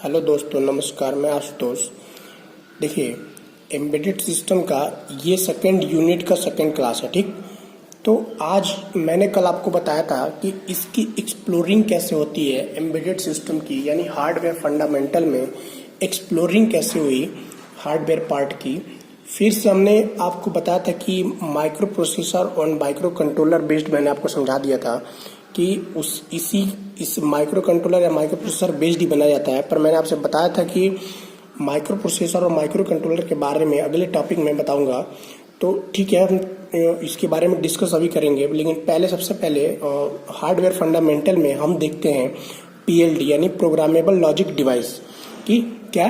Hello दोस्तों, नमस्कार। मैं आशुतोष। देखिए, एम्बेडेड सिस्टम का ये सेकंड यूनिट का सेकंड क्लास है। ठीक, तो आज मैंने कल आपको बताया था कि इसकी एक्सप्लोरिंग कैसे होती है, एम्बेडेड सिस्टम की यानी हार्डवेयर फंडामेंटल में एक्सप्लोरिंग कैसे हुई हार्डवेयर पार्ट की। फिर से हमने आपको बताया था कि माइक्रो प्रोसेसर और माइक्रो कंट्रोलर बेस्ड मैंने आपको समझा दिया था कि इस माइक्रो कंट्रोलर या माइक्रो प्रोसेसर बेस्ड ही बनाया जाता है। पर मैंने आपसे बताया था कि माइक्रो प्रोसेसर और माइक्रो कंट्रोलर के बारे में अगले टॉपिक में बताऊंगा। तो ठीक है, हम इसके बारे में डिस्कस अभी करेंगे, लेकिन सबसे पहले हार्डवेयर फंडामेंटल में हम देखते हैं पीएलडी यानी प्रोग्रामेबल लॉजिक डिवाइस की क्या।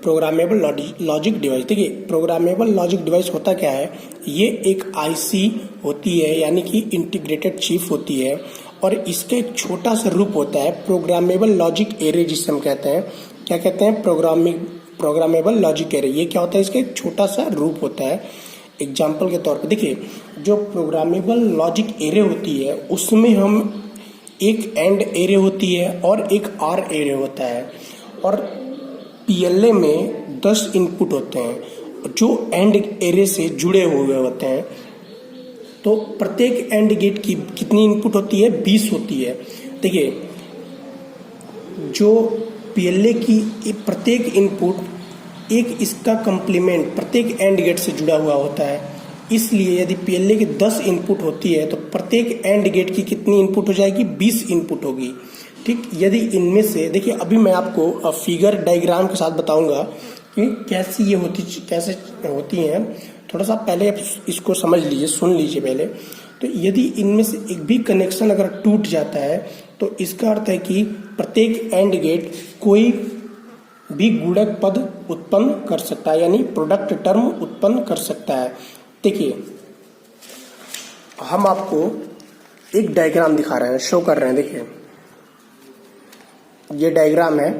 प्रोग्रामेबल लॉजिक डिवाइस, देखिए प्रोग्रामेबल लॉजिक डिवाइस होता क्या है। ये एक आईसी होती है यानी कि इंटीग्रेटेड चिप होती है, और इसका एक छोटा सा रूप होता है प्रोग्रामेबल लॉजिक एरे, जिसे हम कहते हैं क्या कहते हैं प्रोग्रामेबल लॉजिक एरे। ये क्या होता है, इसका एक छोटा सा रूप होता है। एग्जाम्पल के तौर पे देखिए, जो प्रोग्रामेबल लॉजिक एरे होती है उसमें हम एक एंड एरे होती है और एक आर एरे होता है, और पीएलए में 10 इनपुट होते हैं जो एंड एरे से जुड़े हुए होते हैं। तो प्रत्येक एंड गेट की कितनी इनपुट होती है, 20 होती है। देखिए, जो पीएलए की प्रत्येक इनपुट एक इसका कंप्लीमेंट प्रत्येक एंड गेट से जुड़ा हुआ होता है। इसलिए यदि पीएलए की 10 इनपुट होती है तो प्रत्येक एंड गेट की कितनी इनपुट हो जाएगी, 20 इनपुट होगी। ठीक, यदि इनमें से देखिए, अभी मैं आपको फिगर डायग्राम के साथ बताऊंगा कि कैसे होती हैं। थोड़ा सा पहले इसको समझ लीजिए, सुन लीजिए पहले। तो यदि इनमें से एक भी कनेक्शन अगर टूट जाता है तो इसका अर्थ है कि प्रत्येक एंड गेट कोई भी गुणक पद उत्पन्न कर सकता है यानी प्रोडक्ट टर्म उत्पन्न कर सकता है। देखिए, हम आपको एक डायग्राम दिखा रहे हैं, शो कर रहे हैं। देखिए, ये डायग्राम है।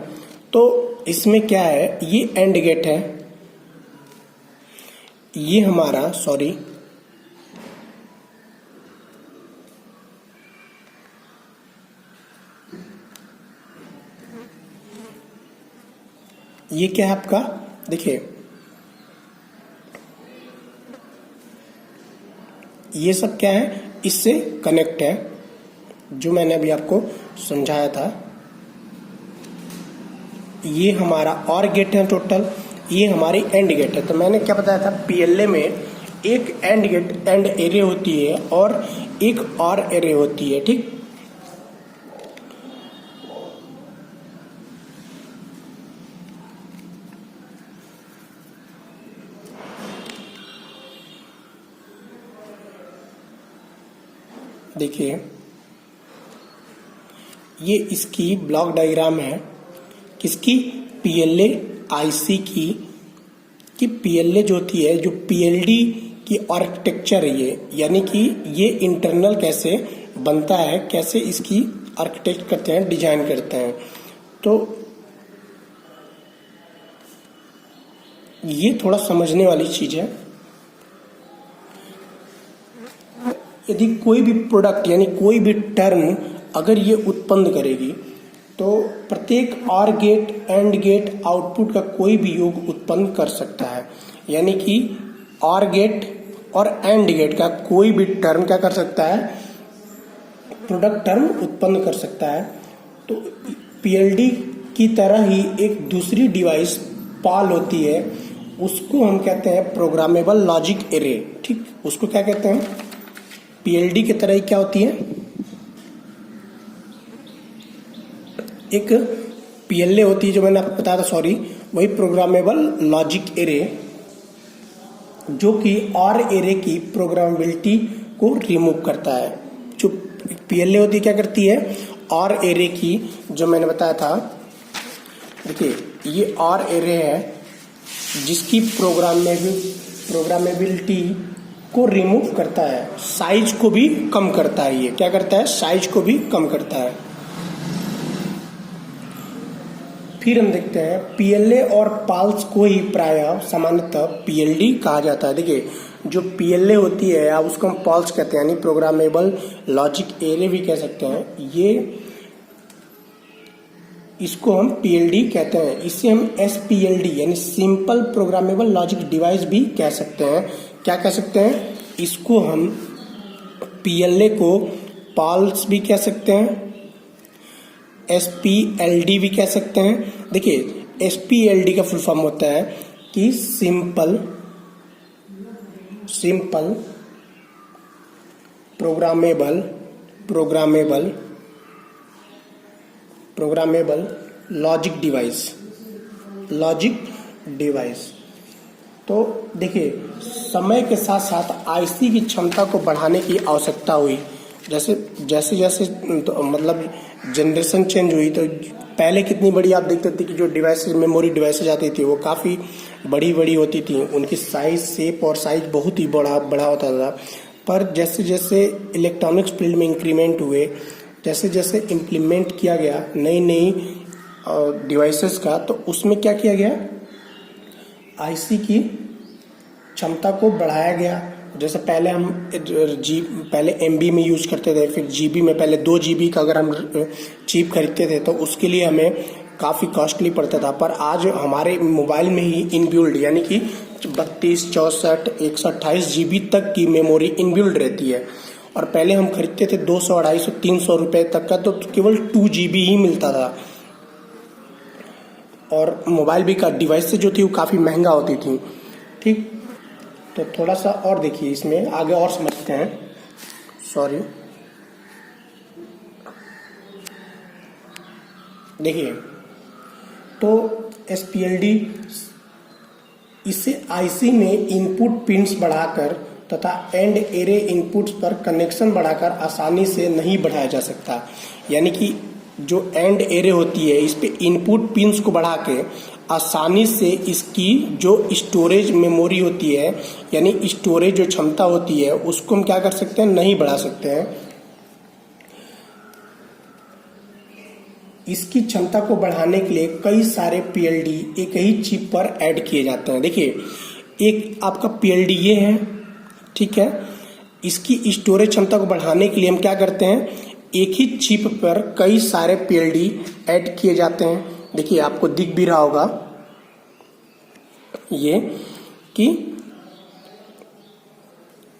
तो इसमें क्या है, ये एंड गेट है, ये हमारा ये क्या है आपका, देखिए ये सब क्या है, इससे कनेक्ट है, जो मैंने अभी आपको समझाया था। ये हमारा और गेट है टोटल, ये हमारी एंड गेट है। तो मैंने क्या बताया था, पीएलए में एक एंड गेट एंड एरे होती है और एक और एरे होती है। ठीक, देखिए ये इसकी ब्लॉक डायग्राम है, किसकी, पीएलए आईसी की। कि पीएलए जो होती है, जो पीएलडी की आर्किटेक्चर है ये, यानी कि ये इंटरनल कैसे बनता है, कैसे इसकी आर्किटेक्ट करते हैं, डिजाइन करते हैं। तो ये थोड़ा समझने वाली चीज है। यदि कोई भी प्रोडक्ट यानी कोई भी टर्म अगर ये उत्पन्न करेगी तो प्रत्येक और गेट एंड गेट आउटपुट का कोई भी योग उत्पन्न कर सकता है। यानी कि और गेट और एंड गेट का कोई भी टर्म क्या कर सकता है, प्रोडक्ट टर्म उत्पन्न कर सकता है। तो पीएलडी की तरह ही एक दूसरी डिवाइस पाल होती है, उसको हम कहते हैं प्रोग्रामेबल लॉजिक एरे। ठीक, उसको क्या कहते हैं, पीएलडी की तरह ही क्या होती है, एक पीएलए होती है, जो मैंने आपको बताया था, वही प्रोग्रामेबल लॉजिक एरे, जो कि और एरे की प्रोग्रामेबिलिटी को रिमूव करता है। जो पीएलए होती है क्या करती है, और एरे की, जो मैंने बताया था, देखिए ये और एरे है जिसकी प्रोग्रामेबिलिटी को रिमूव करता है, साइज को भी कम करता है। ये क्या करता है, साइज को भी कम करता है। फिर हम देखते हैं पीएलए और पाल्स को ही प्रायः सामान्यतः पीएलडी कहा जाता है। देखिए, जो पीएलए होती है आप उसको हम पाल्स कहते हैं, यानी प्रोग्रामेबल लॉजिक एरे भी कह सकते हैं। ये इसको हम पीएलडी कहते हैं। इसे हम एसपीएलडी यानी सिंपल प्रोग्रामेबल लॉजिक डिवाइस भी कह सकते हैं। क्या कह सकते हैं? इसको हम पीएलए को पाल्स भी कह सकते हैं, एसपीएलडी भी कह सकते हैं। देखिए, एसपीएलडी का फुल फॉर्म होता है कि सिंपल प्रोग्रामेबल लॉजिक डिवाइस। तो देखिए, समय के साथ साथ आईसी की क्षमता को बढ़ाने की आवश्यकता हुई। जैसे तो मतलब जनरेशन चेंज हुई, तो पहले कितनी बड़ी आप देखते थे कि जो डिवाइसेज, मेमोरी डिवाइसेज आती थी वो काफ़ी बड़ी होती थी। उनकी शेप और साइज बहुत ही बड़ा होता था। पर जैसे जैसे इलेक्ट्रॉनिक्स फील्ड में इंक्रीमेंट हुए, जैसे जैसे इम्प्लीमेंट किया गया नई डिवाइसेस का, तो उसमें क्या किया गया? आईसी की क्षमता को बढ़ाया गया। जैसे पहले हम पहले एमबी में यूज करते थे, फिर जीबी में। पहले 2 जीबी का अगर हम चिप खरीदते थे तो उसके लिए हमें काफ़ी कॉस्टली पड़ता था। पर आज हमारे मोबाइल में ही इनबिल्ड यानी कि 32, 64, 128 जीबी तक की मेमोरी इनबिल्ड रहती है। और पहले हम खरीदते थे 200, 250, 300 रुपये तक का, तो केवल 2 जीबी ही मिलता था। और मोबाइल भी का डिवाइस जो थी वो काफ़ी महंगा होती थी। ठीक, तो थोड़ा सा और देखिए, इसमें आगे और समझते हैं। सॉरी, देखिए, तो एसपीएलडी इसे आईसी में इनपुट पिन्स बढ़ाकर तथा एंड एरे इनपुट्स पर कनेक्शन बढ़ाकर आसानी से नहीं बढ़ाया जा सकता। यानी कि जो एंड एरे होती है, इस पे इनपुट पिन्स को बढ़ा के आसानी से इसकी जो स्टोरेज मेमोरी होती है, यानी स्टोरेज जो क्षमता होती है, उसको हम क्या कर सकते हैं? नहीं बढ़ा सकते हैं। इसकी क्षमता को बढ़ाने के लिए कई सारे पीएलडी एक ही चिप पर ऐड किए जाते हैं। देखिए, एक आपका पीएलडी ये है, ठीक है। इसकी स्टोरेज क्षमता को बढ़ाने के लिए हम क्या करते हैं? एक ही चिप पर कई सारे पीएलडी ऐड किए जाते हैं। देखिए, आपको दिख भी रहा होगा ये कि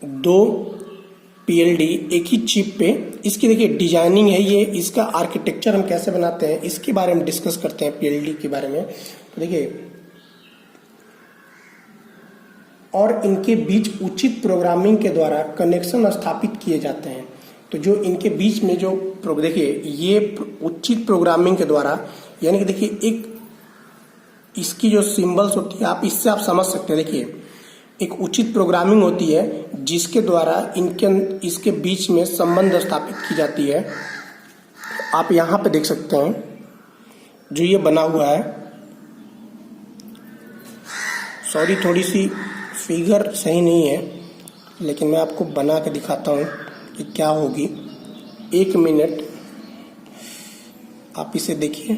2 पीएलडी एक ही चिप पे। इसकी देखिए डिजाइनिंग है, ये इसका आर्किटेक्चर हम कैसे बनाते हैं इसके बारे में डिस्कस करते हैं, पीएलडी के बारे में। तो देखिए, और इनके बीच उचित प्रोग्रामिंग के द्वारा कनेक्शन स्थापित किए जाते हैं। तो जो इनके बीच में जो देखिए, ये उचित प्रोग्रामिंग के द्वारा, यानी कि देखिए, एक इसकी जो सिंबल्स होती है, आप इससे आप समझ सकते हैं। देखिए, एक उचित प्रोग्रामिंग होती है जिसके द्वारा इसके बीच में संबंध स्थापित की जाती है। आप यहाँ पे देख सकते हैं जो ये बना हुआ है। सॉरी, थोड़ी सी फिगर सही नहीं है, लेकिन मैं आपको बना के दिखाता हूँ कि क्या होगी। 1 मिनट आप इसे देखिए,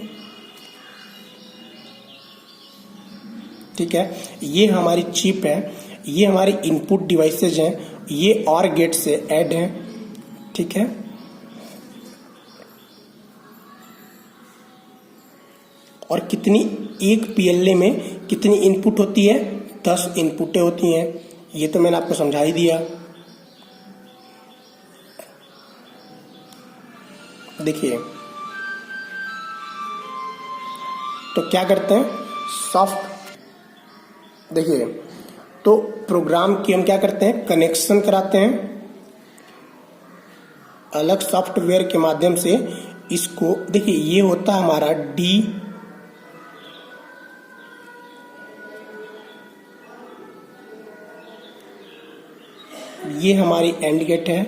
ठीक है। ये हमारी चिप है, ये हमारी इनपुट डिवाइसेज हैं, ये और गेट से ऐड हैं, ठीक है। और कितनी, एक पीएलए में कितनी इनपुट होती है? 10 इनपुटें होती हैं। ये तो मैंने आपको समझा ही दिया। देखिए, तो क्या करते हैं? देखिए, तो प्रोग्राम की हम क्या करते हैं? कनेक्शन कराते हैं अलग सॉफ्टवेयर के माध्यम से। इसको देखिए, ये होता है हमारा डी, ये हमारी एंड गेट है,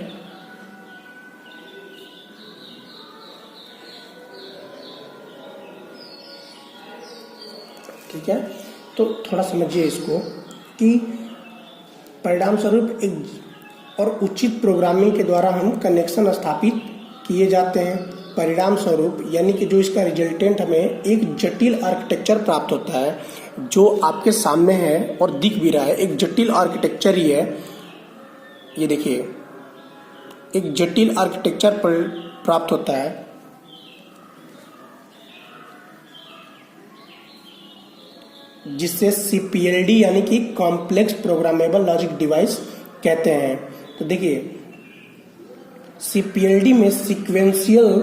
ठीक है। तो थोड़ा समझिए इसको कि परिणाम स्वरूप एक और उचित प्रोग्रामिंग के द्वारा हम कनेक्शन स्थापित किए जाते हैं। परिणाम स्वरूप यानी कि जो इसका रिजल्टेंट हमें एक जटिल आर्किटेक्चर प्राप्त होता है, जो आपके सामने है और दिख भी रहा है। एक जटिल आर्किटेक्चर ही है, ये देखिए, एक जटिल आर्किटेक्चर प्राप्त होता है। जिससे सीपीएलडी यानी कि कॉम्प्लेक्स प्रोग्रामेबल लॉजिक डिवाइस कहते हैं। तो देखिए सीपीएलडी में सीक्वेंशियल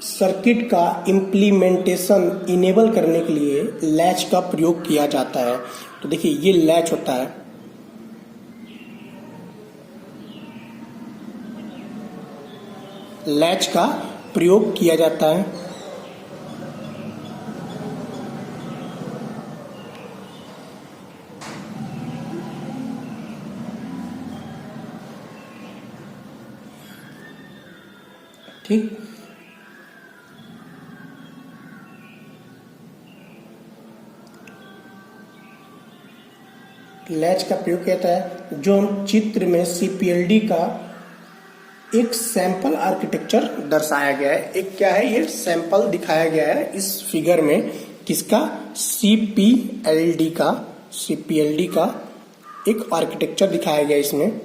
सर्किट का इम्प्लीमेंटेशन इनेबल करने के लिए लैच का प्रयोग किया जाता है। तो देखिए ये लैच होता है, लैच का प्रयोग किया जाता है। ठीक, लैच का प्रयोग किया जाता है। जो हम चित्र में सीपीएलडी का एक सैंपल आर्किटेक्चर दर्शाया गया है। एक क्या है, ये सैंपल दिखाया गया है इस फिगर में, किसका, सीपीएलडी का एक आर्किटेक्चर दिखाया गया है। इसमें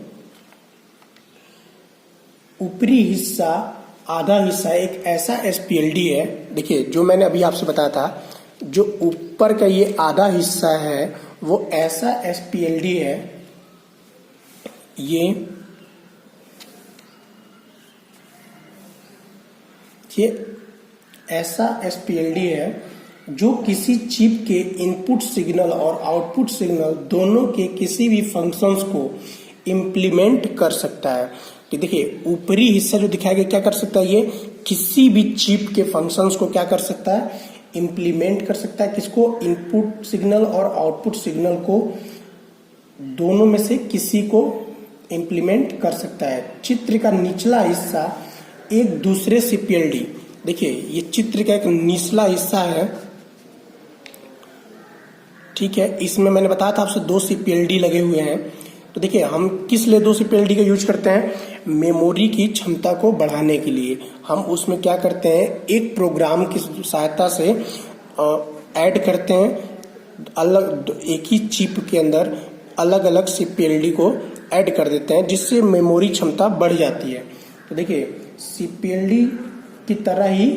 ऊपरी हिस्सा, आधा हिस्सा एक ऐसा एसपीएलडी है। देखिए जो मैंने अभी आपसे बताया था, जो ऊपर का ये आधा हिस्सा है वो ऐसा एसपीएलडी है। ये ऐसा एसपीएलडी है जो किसी चिप के इनपुट सिग्नल और आउटपुट सिग्नल दोनों के किसी भी फंक्शंस को इम्प्लीमेंट कर सकता है। कि देखिए ऊपरी हिस्सा जो दिखाया गया क्या कर सकता है, ये किसी भी चिप के फंक्शंस को क्या कर सकता है, इम्प्लीमेंट कर सकता है। किसको, इनपुट सिग्नल और आउटपुट सिग्नल को, दोनों में से किसी को इम्प्लीमेंट कर सकता है। चित्र का निचला हिस्सा एक दूसरे सीपीएलडी, देखिए ये चित्र का एक निचला हिस्सा है, ठीक है। इसमें मैंने बताया था आपसे 2 सीपीएलडी लगे हुए हैं। तो देखिए हम किस लिए 2 सीपीएलडी का यूज करते हैं, मेमोरी की क्षमता को बढ़ाने के लिए। हम उसमें क्या करते हैं, एक प्रोग्राम की सहायता से ऐड करते हैं, अलग एक ही चिप के अंदर अलग अलग सीपीएलडी को ऐड कर देते हैं, जिससे मेमोरी क्षमता बढ़ जाती है। तो देखिए सीपीएलडी की तरह ही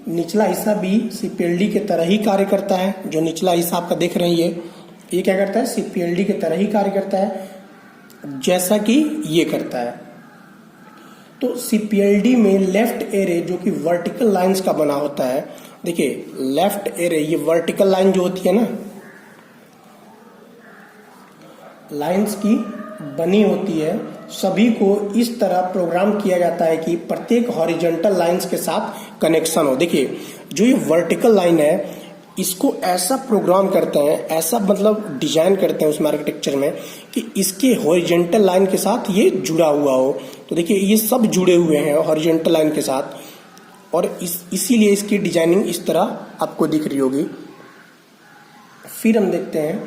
निचला हिस्सा भी सीपीएलडी के तरह ही कार्य करता है। जो निचला हिस्सा आपका देख रहे हैं ये क्या करता है, सीपीएलडी के तरह ही कार्य करता है जैसा कि ये करता है। तो सीपीएलडी में लेफ्ट एरे जो कि वर्टिकल लाइंस का बना होता है, देखिए लेफ्ट एरे, ये वर्टिकल लाइन जो होती है ना, लाइंस की बनी होती है, सभी को इस तरह प्रोग्राम किया जाता है कि प्रत्येक हॉरिजॉन्टल लाइंस के साथ कनेक्शन हो। देखिए जो ये वर्टिकल लाइन है इसको ऐसा प्रोग्राम करते हैं, ऐसा मतलब डिजाइन करते हैं उसमें आर्किटेक्चर में कि इसके हॉरिजॉन्टल लाइन के साथ ये जुड़ा हुआ हो। तो देखिए ये सब जुड़े हुए हैं हॉरिजॉन्टल लाइन के साथ, और इसीलिए इसकी डिजाइनिंग इस तरह आपको दिख रही होगी। फिर हम देखते हैं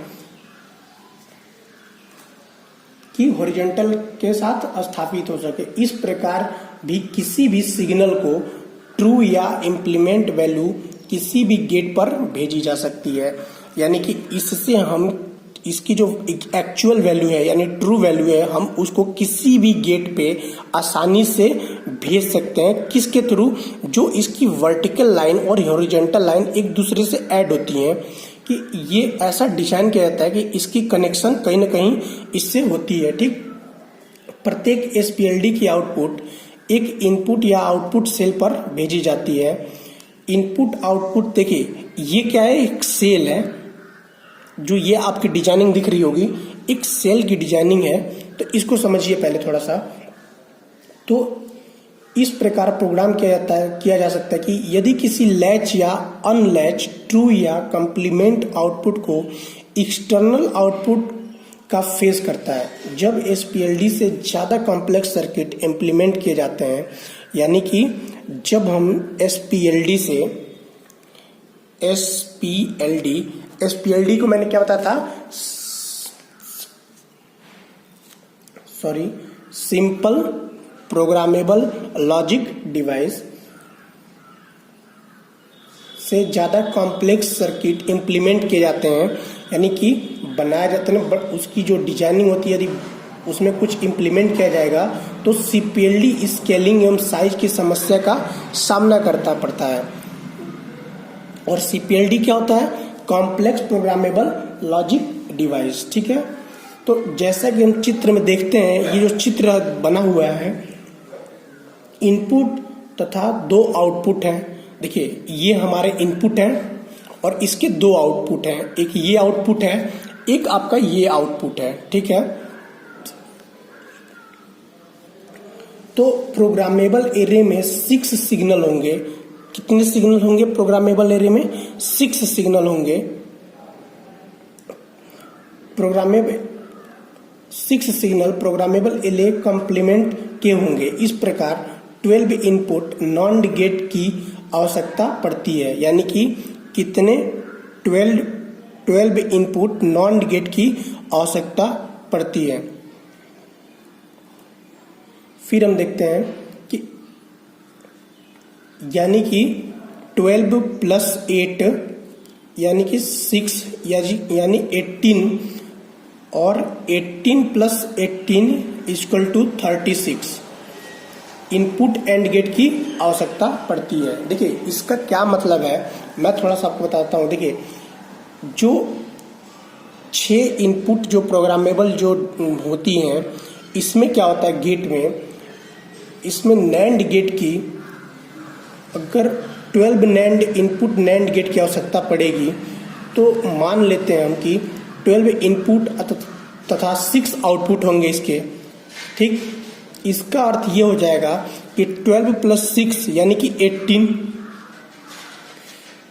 कि हॉरिजॉन्टल के साथ स्थापित हो सके। इस प्रकार भी किसी भी सिग्नल को ट्रू या इम्प्लीमेंट वैल्यू किसी भी गेट पर भेजी जा सकती है, यानी कि इससे हम इसकी जो एक्चुअल वैल्यू है यानी ट्रू वैल्यू है, हम उसको किसी भी गेट पे आसानी से भेज सकते हैं। किसके थ्रू, जो इसकी वर्टिकल लाइन और हॉरिजॉन्टल लाइन एक दूसरे से ऐड होती हैं, कि ये ऐसा डिजाइन किया जाता है कि इसकी कनेक्शन कहीं ना कहीं इससे होती है। ठीक, प्रत्येक एसपीएलडी की आउटपुट एक इनपुट या आउटपुट सेल पर भेजी जाती है। इनपुट आउटपुट देखिए ये क्या है, एक सेल है, जो ये आपकी डिजाइनिंग दिख रही होगी एक सेल की डिजाइनिंग है। तो इसको समझिए पहले थोड़ा सा। तो इस प्रकार प्रोग्राम किया जा सकता है कि यदि किसी लैच या अनलैच ट्रू या कंप्लीमेंट आउटपुट को एक्सटर्नल आउटपुट का फेस करता है, जब एसपीएलडी से ज़्यादा कॉम्प्लेक्स सर्किट इम्प्लीमेंट किए जाते हैं, यानी कि जब हम एसपीएलडी को मैंने क्या बताया था, सिंपल प्रोग्रामेबल लॉजिक डिवाइस से ज़्यादा कॉम्प्लेक्स सर्किट इम्प्लीमेंट किए जाते हैं, यानी कि बनाया जाता है, बट उसकी जो डिजाइनिंग होती है यदि उसमें कुछ इम्प्लीमेंट किया जाएगा तो सीपीएलडी स्केलिंग एवं साइज की समस्या का सामना करता पड़ता है। और सीपीएलडी क्या होता है, कॉम्प्लेक्स प्रोग्रामेबल लॉजिक डिवाइस, ठीक है। तो जैसा कि हम चित्र में देखते हैं, ये जो चित्र बना हुआ है, इनपुट तथा दो आउटपुट हैं। देखिए ये हमारे इनपुट हैं और इसके दो आउटपुट हैं, एक ये आउटपुट है, एक आपका ये आउटपुट है, ठीक है। तो प्रोग्रामेबल एरे में 6 सिग्नल होंगे। कितने सिग्नल होंगे प्रोग्रामेबल एरे में? 6 सिग्नल होंगे। Programmable 6 signal programmable array complement के होंगे। इस प्रकार 12 इनपुट नॉन्ड गेट की आवश्यकता पड़ती है, यानी कि कितने 12 इनपुट नॉन्ड गेट की आवश्यकता पड़ती है। फिर हम देखते हैं कि यानी कि 12 प्लस 8 यानी कि 6 यानी 18 और 18 plus 18 equal to 36 input and gate की आवश्यकता पड़ती है। देखिए इसका क्या मतलब है, मैं थोड़ा सा आपको बताता हूँ। देखिए जो 6 इनपुट जो प्रोग्रामेबल जो होती हैं, इसमें क्या होता है गेट में, इसमें नैंड गेट की अगर 12 नैंड इनपुट नैंड गेट की आवश्यकता पड़ेगी, तो मान लेते हैं हम कि 12 इनपुट तथा 6 आउटपुट होंगे इसके, ठीक। इसका अर्थ ये हो जाएगा कि 12 प्लस 6 यानी कि 18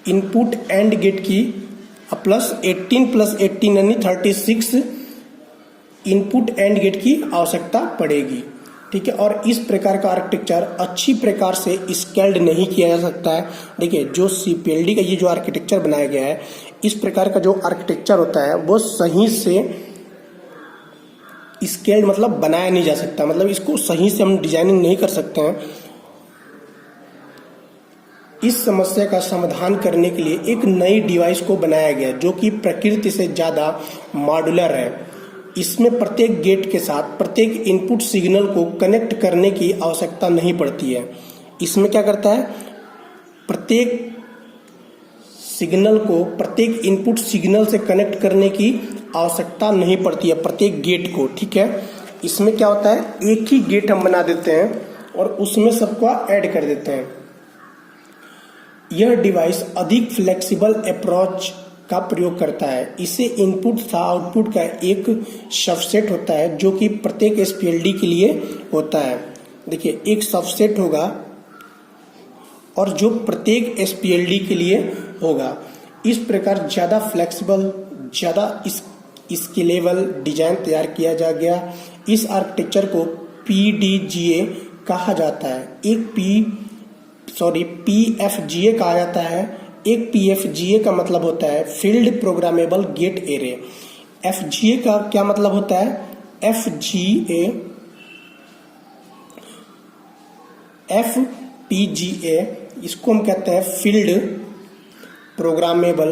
इनपुट एंड गेट की प्लस 18 प्लस 18 यानी 36 इनपुट एंड गेट की आवश्यकता पड़ेगी, ठीक है। और इस प्रकार का आर्किटेक्चर अच्छी प्रकार से स्केल्ड नहीं किया जा सकता है। देखिए जो CPLD का ये जो आर्किटेक्चर बनाया गया है, इस प्रकार का जो आर्किटेक्चर होता है वो सही से स्केल्ड मतलब बनाया नहीं जा सकता, मतलब इसको सही से हम डिजाइनिंग नहीं कर सकते हैं। इस समस्या का समाधान करने के लिए एक नई डिवाइस को बनाया गया जो कि प्रकृति से ज़्यादा मॉड्यूलर है। इसमें प्रत्येक गेट के साथ प्रत्येक इनपुट सिग्नल को कनेक्ट करने की आवश्यकता नहीं पड़ती है। इसमें क्या करता है, प्रत्येक सिग्नल को प्रत्येक इनपुट सिग्नल से कनेक्ट करने की आवश्यकता नहीं पड़ती है, प्रत्येक गेट को, ठीक है। इसमें क्या होता है, एक ही गेट हम बना देते हैं और उसमें सबको ऐड कर देते हैं। यह डिवाइस अधिक फ्लेक्सिबल अप्रोच का प्रयोग करता है। इसे इनपुट तथा आउटपुट का एक सबसेट होता है जो कि प्रत्येक SPLD के लिए होता है। देखिए एक सबसेट होगा और जो प्रत्येक SPLD के लिए होगा। इस प्रकार ज़्यादा फ्लेक्सिबल, ज़्यादा स्केलेबल डिजाइन तैयार किया जा गया। इस आर्किटेक्चर को PDGA कहा जाता है। एक PFGA कहा जाता है। एक PFGA का मतलब होता है field programmable gate array. FGA का क्या मतलब होता है, FPGA इसको हम कहते हैं फील्ड प्रोग्रामेबल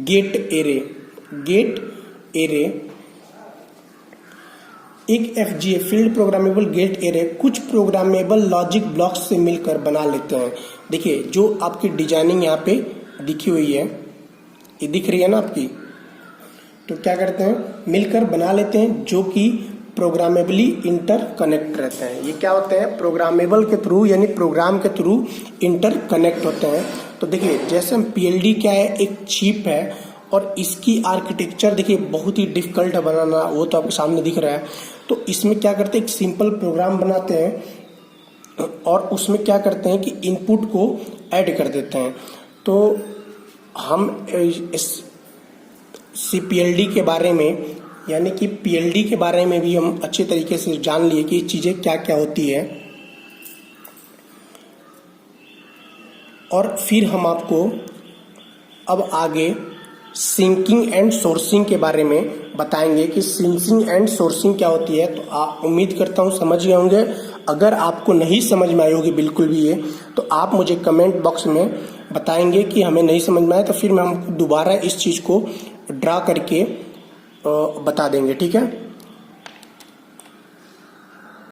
गेट एरे। एक FGA field programmable gate array कुछ प्रोग्रामेबल लॉजिक ब्लॉक्स से मिलकर बना लेते हैं। देखिए जो आपकी डिजाइनिंग यहाँ पे दिखी हुई है, ये दिख रही है ना आपकी, तो क्या करते हैं, मिलकर बना लेते हैं जो कि प्रोग्रामेबली इंटरकनेक्ट रहते हैं। ये क्या होते हैं, प्रोग्रामेबल के थ्रू यानी प्रोग्राम के थ्रू इंटरकनेक्ट होते हैं। तो देखिए जैसे हम PLD क्या है, एक चिप है और इसकी आर्किटेक्चर देखिए बहुत ही डिफिकल्ट है बनाना, वो तो आपके सामने दिख रहा है। तो इसमें क्या करते हैं, एक सिंपल प्रोग्राम बनाते हैं और उसमें क्या करते हैं कि इनपुट को ऐड कर देते हैं। तो हम इस CPLD के बारे में यानी कि PLD के बारे में भी हम अच्छे तरीके से जान लिए कि चीज़ें क्या क्या होती है। और फिर हम आपको अब आगे सिंकिंग एंड सोर्सिंग के बारे में बताएंगे कि सिंकिंग एंड सोर्सिंग क्या होती है। तो आप उम्मीद करता हूँ समझ गए होंगे। अगर आपको नहीं समझ में आई होगी बिल्कुल भी ये, तो आप मुझे कमेंट बॉक्स में बताएंगे कि हमें नहीं समझ में आया, तो फिर मैं हम दोबारा इस चीज़ को ड्रा करके बता देंगे, ठीक है।